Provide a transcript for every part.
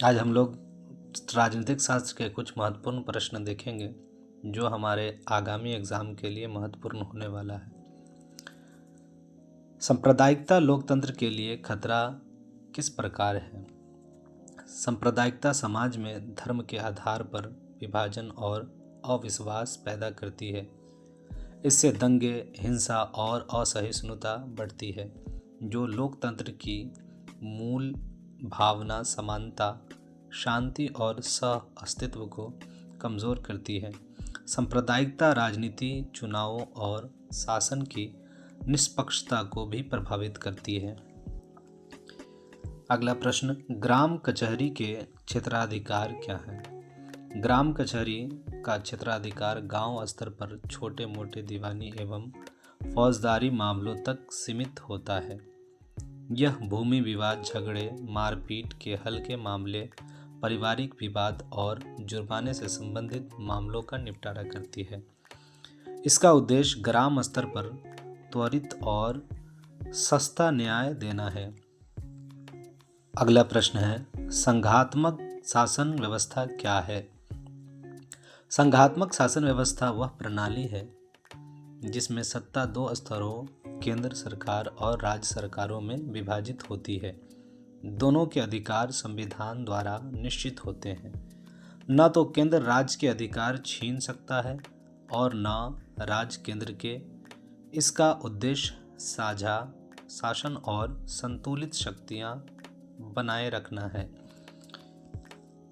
आज हम लोग राजनीतिक शास्त्र के कुछ महत्वपूर्ण प्रश्न देखेंगे जो हमारे आगामी एग्जाम के लिए महत्वपूर्ण होने वाला है। सांप्रदायिकता लोकतंत्र के लिए खतरा किस प्रकार है? सांप्रदायिकता समाज में धर्म के आधार पर विभाजन और अविश्वास पैदा करती है। इससे दंगे, हिंसा और असहिष्णुता बढ़ती है, जो लोकतंत्र की मूल भावना समानता, शांति और सह अस्तित्व को कमज़ोर करती है। सांप्रदायिकता राजनीति, चुनावों और शासन की निष्पक्षता को भी प्रभावित करती है। अगला प्रश्न, ग्राम कचहरी के क्षेत्राधिकार क्या है? ग्राम कचहरी का क्षेत्राधिकार गांव स्तर पर छोटे मोटे दीवानी एवं फौजदारी मामलों तक सीमित होता है। यह भूमि विवाद, झगड़े, मारपीट के हल्के मामले, पारिवारिक विवाद और जुर्माने से संबंधित मामलों का निपटारा करती है। इसका उद्देश्य ग्राम स्तर पर त्वरित और सस्ता न्याय देना है। अगला प्रश्न है, संघात्मक शासन व्यवस्था क्या है? संघात्मक शासन व्यवस्था वह प्रणाली है जिसमें सत्ता दो स्तरों, केंद्र सरकार और राज्य सरकारों में विभाजित होती है। दोनों के अधिकार संविधान द्वारा निश्चित होते हैं। न तो केंद्र राज्य के अधिकार छीन सकता है और न राज्य केंद्र के। इसका उद्देश्य साझा शासन और संतुलित शक्तियां बनाए रखना है।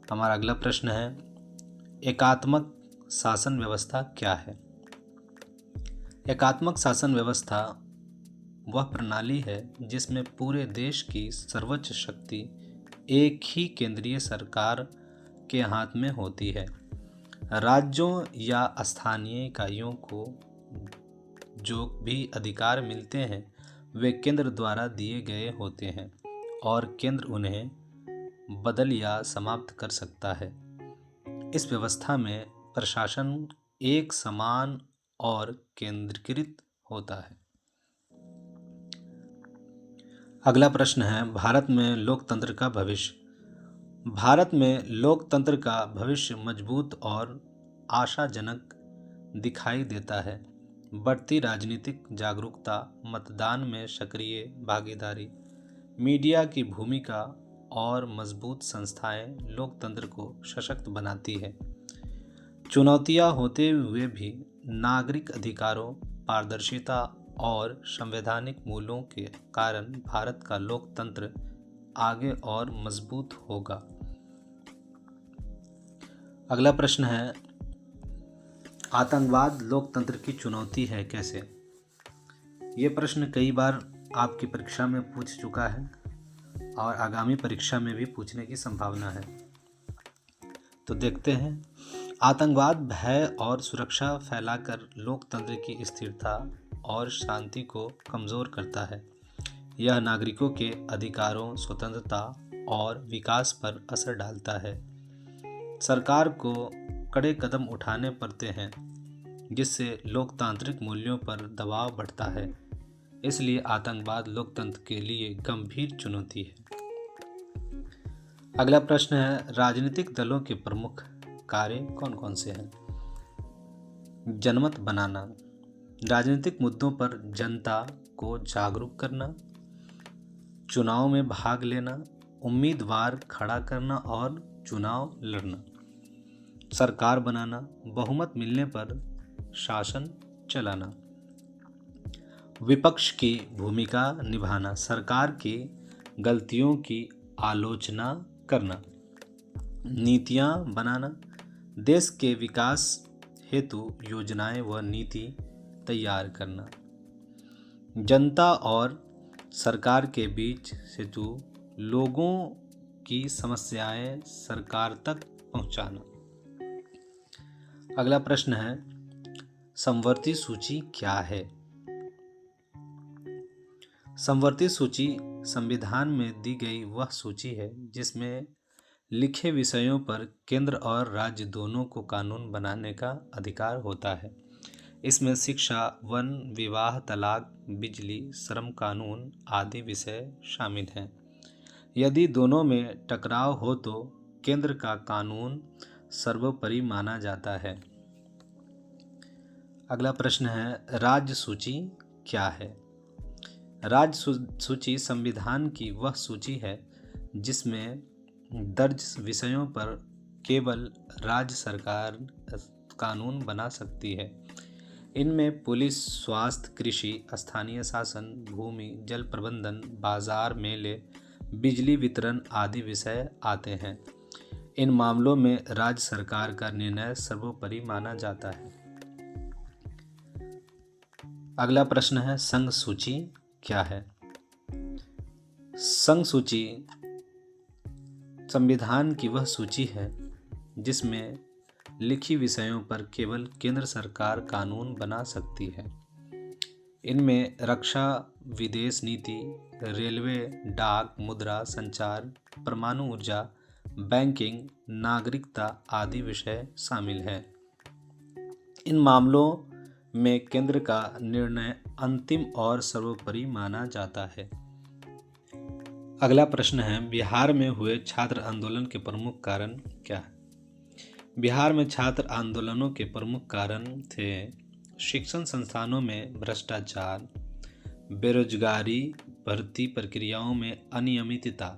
हमारा अगला प्रश्न है, एकात्मक शासन व्यवस्था क्या है? एकात्मक शासन व्यवस्था वह प्रणाली है जिसमें पूरे देश की सर्वोच्च शक्ति एक ही केंद्रीय सरकार के हाथ में होती है। राज्यों या स्थानीय इकाइयों को जो भी अधिकार मिलते हैं वे केंद्र द्वारा दिए गए होते हैं और केंद्र उन्हें बदल या समाप्त कर सकता है। इस व्यवस्था में प्रशासन एक समान और केंद्रीकृत होता है। अगला प्रश्न है, भारत में लोकतंत्र का भविष्य। भारत में लोकतंत्र का भविष्य मजबूत और आशाजनक दिखाई देता है। बढ़ती राजनीतिक जागरूकता, मतदान में सक्रिय भागीदारी, मीडिया की भूमिका और मजबूत संस्थाएं लोकतंत्र को सशक्त बनाती है। चुनौतियां होते हुए भी नागरिक अधिकारों, पारदर्शिता और संवैधानिक मूल्यों के कारण भारत का लोकतंत्र आगे और मजबूत होगा। अगला प्रश्न है, आतंकवाद लोकतंत्र की चुनौती है कैसे? ये प्रश्न कई बार आपकी परीक्षा में पूछ चुका है और आगामी परीक्षा में भी पूछने की संभावना है। तो देखते हैं। आतंकवाद भय और सुरक्षा फैलाकर लोकतंत्र की स्थिरता और शांति को कमज़ोर करता है। यह नागरिकों के अधिकारों, स्वतंत्रता और विकास पर असर डालता है। सरकार को कड़े कदम उठाने पड़ते हैं जिससे लोकतांत्रिक मूल्यों पर दबाव बढ़ता है। इसलिए आतंकवाद लोकतंत्र के लिए गंभीर चुनौती है। अगला प्रश्न है, राजनीतिक दलों के प्रमुख कार्य कौन कौन से हैं? जनमत बनाना, राजनीतिक मुद्दों पर जनता को जागरूक करना, चुनाव में भाग लेना, उम्मीदवार खड़ा करना और चुनाव लड़ना, सरकार बनाना, बहुमत मिलने पर शासन चलाना, विपक्ष की भूमिका निभाना, सरकार की गलतियों की आलोचना करना, नीतियां बनाना, देश के विकास हेतु योजनाएं व नीति तैयार करना, जनता और सरकार के बीच सेतु, लोगों की समस्याएं सरकार तक पहुंचाना। अगला प्रश्न है, समवर्ती सूची क्या है? समवर्ती सूची संविधान में दी गई वह सूची है जिसमें लिखे विषयों पर केंद्र और राज्य दोनों को कानून बनाने का अधिकार होता है। इसमें शिक्षा, वन, विवाह, तलाक, बिजली, श्रम कानून आदि विषय शामिल हैं। यदि दोनों में टकराव हो तो केंद्र का कानून सर्वोपरि माना जाता है। अगला प्रश्न है, राज्य सूची क्या है? राज्य सूची संविधान की वह सूची है जिसमें दर्ज विषयों पर केवल राज्य सरकार कानून बना सकती है। इनमें पुलिस, स्वास्थ्य, कृषि, स्थानीय शासन, भूमि, जल प्रबंधन, बाजार, मेले, बिजली वितरण आदि विषय आते हैं। इन मामलों में राज्य सरकार का निर्णय सर्वोपरि माना जाता है। अगला प्रश्न है, संघ सूची क्या है? संघ सूची संविधान की वह सूची है जिसमें लिखी विषयों पर केवल केंद्र सरकार कानून बना सकती है। इनमें रक्षा, विदेश नीति, रेलवे, डाक, मुद्रा, संचार, परमाणु ऊर्जा, बैंकिंग, नागरिकता आदि विषय शामिल हैं। इन मामलों में केंद्र का निर्णय अंतिम और सर्वोपरि माना जाता है। अगला प्रश्न है, बिहार में हुए छात्र आंदोलन के प्रमुख कारण क्या है? बिहार में छात्र आंदोलनों के प्रमुख कारण थे शिक्षण संस्थानों में भ्रष्टाचार, बेरोजगारी, भर्ती प्रक्रियाओं में अनियमितता,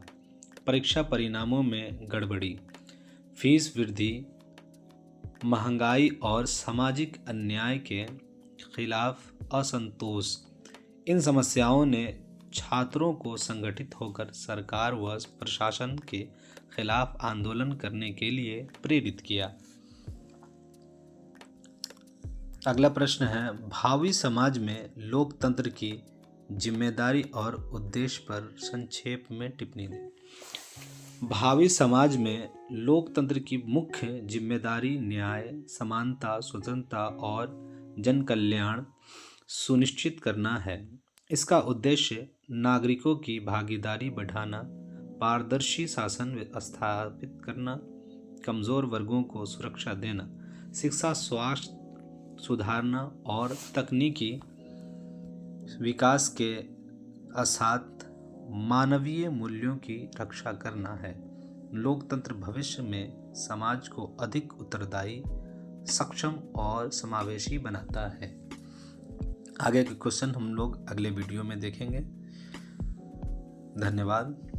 परीक्षा परिणामों में गड़बड़ी, फीस वृद्धि, महंगाई और सामाजिक अन्याय के खिलाफ असंतोष। इन समस्याओं ने छात्रों को संगठित होकर सरकार व प्रशासन के खिलाफ आंदोलन करने के लिए प्रेरित किया। अगला प्रश्न है, भावी समाज में लोकतंत्र की जिम्मेदारी और उद्देश्य पर संक्षेप में टिप्पणी दें। भावी समाज में लोकतंत्र की मुख्य जिम्मेदारी न्याय, समानता, स्वतंत्रता और जन कल्याण सुनिश्चित करना है। इसका उद्देश्य नागरिकों की भागीदारी बढ़ाना, पारदर्शी शासन स्थापित करना, कमज़ोर वर्गों को सुरक्षा देना, शिक्षा, स्वास्थ्य सुधारना और तकनीकी विकास के साथ मानवीय मूल्यों की रक्षा करना है। लोकतंत्र भविष्य में समाज को अधिक उत्तरदायी, सक्षम और समावेशी बनाता है। आगे के क्वेश्चन हम लोग अगले वीडियो में देखेंगे। धन्यवाद।